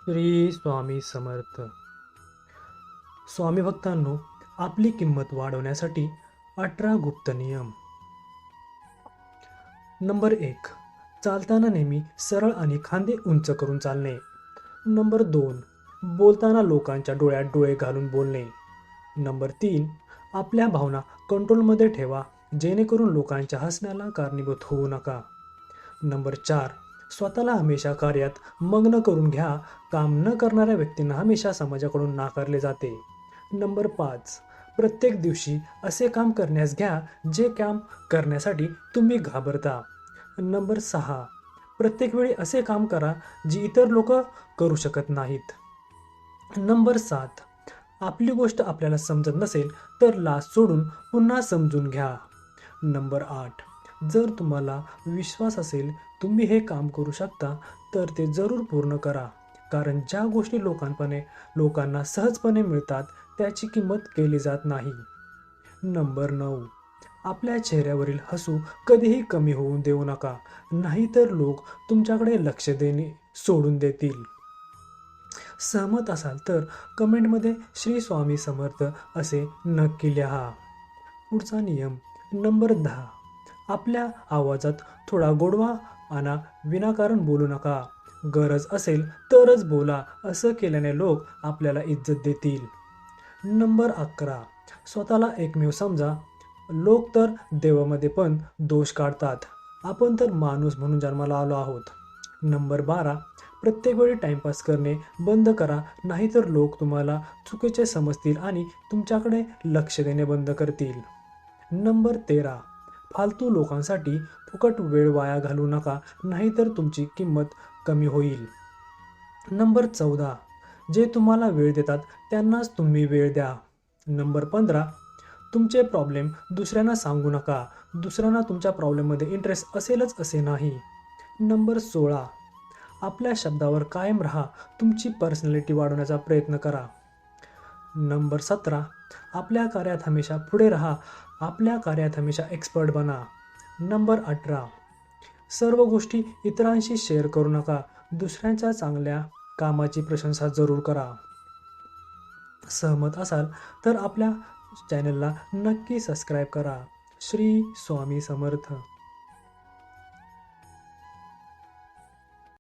श्री स्वामी समर्थ. स्वामी भक्तांनो, आपली किंमत वाढवण्यासाठी 18 गुप्त नियम. नंबर 1. चालताना नेहमी सरळ आणि खांदे उंच करून चालणे. नंबर 2. बोलताना लोकांच्या डोळ्यात डोळे घालून बोलणे. नंबर 3. आपल्या भावना कंट्रोलमध्ये ठेवा, जेणेकरून लोकांच्या हसण्याला कारणीभूत होऊ नका. नंबर 4. स्वतःला हमेशा कार्यात मग्न करून घ्या. काम न करणाऱ्या व्यक्तींना हमेशा समाजाकडून नाकारले जाते. नंबर 5. प्रत्येक दिवशी असे काम करण्यास घ्या जे काम करण्यासाठी तुम्ही घाबरता. नंबर 6. प्रत्येक वेळी असे काम करा जी इतर लोक करू शकत नाहीत. नंबर 7. आपली गोष्ट आपल्याला समजत नसेल तर लाज सोडून पुन्हा समजून घ्या. नंबर 8. जर तुम्हाला विश्वास असेल तुम्ही हे काम करू शकता तर ते जरूर पूर्ण करा, कारण ज्या गोष्टी लोकांना सहजपणे मिळतात त्याची किंमत केली जात नाही. नंबर 9. आपल्या चेहऱ्यावरील हसू कधीही कमी होऊ देऊ नका, नाहीतर लोक तुमच्याकडे लक्ष देणे सोडून देतील. सहमत असाल तर कमेंटमध्ये श्री स्वामी समर्थ असे नक्की लिहा. पुढचा नियम नंबर 10. आपल्या आवाजात थोडा गोडवा आणा, विनाकारण बोलू नका. गरज असेल तरच बोला, असं केल्याने लोक आपल्याला इज्जत देतील. नंबर 11. स्वतःला एकमेव समजा. लोक तर देवामध्ये पण दोष काढतात, आपण तर माणूस म्हणून जन्माला आलो आहोत. नंबर 12. प्रत्येक वेळी टाइमपास करणे बंद करा, नाहीतर लोक तुम्हाला चुकीचे समजतील आणि तुमच्याकडे लक्ष देणे बंद करतील. नंबर 13. फालतू लोकांसाठी फुकट वेळ वाया घालवू नका, नाहीतर तुमची किंमत कमी होईल. नंबर 14. जे तुम्हाला वेळ देतात त्यांनाच तुम्ही वेळ द्या. नंबर 15. तुमचे प्रॉब्लेम दुसऱ्यांना सांगू नका, दुसऱ्यांना तुमच्या प्रॉब्लेममध्ये इंटरेस्ट असेलच असे नाही. नंबर 16. आपल्या शब्दावर कायम राहा, तुमची पर्सनॅलिटी वाढवण्याचा प्रयत्न करा. नंबर 17. आपल्या कार्यात हमेशा पुढे राहा, आपल्या कार्यात हमेशा एक्सपर्ट बना. नंबर 18. सर्व गोष्टी इतरांशी शेअर करू नका, दुसऱ्यांच्या चांगल्या कामाची प्रशंसा जरूर करा. सहमत असाल तर आपल्या चॅनलला नक्की सबस्क्राईब करा. श्री स्वामी समर्थ.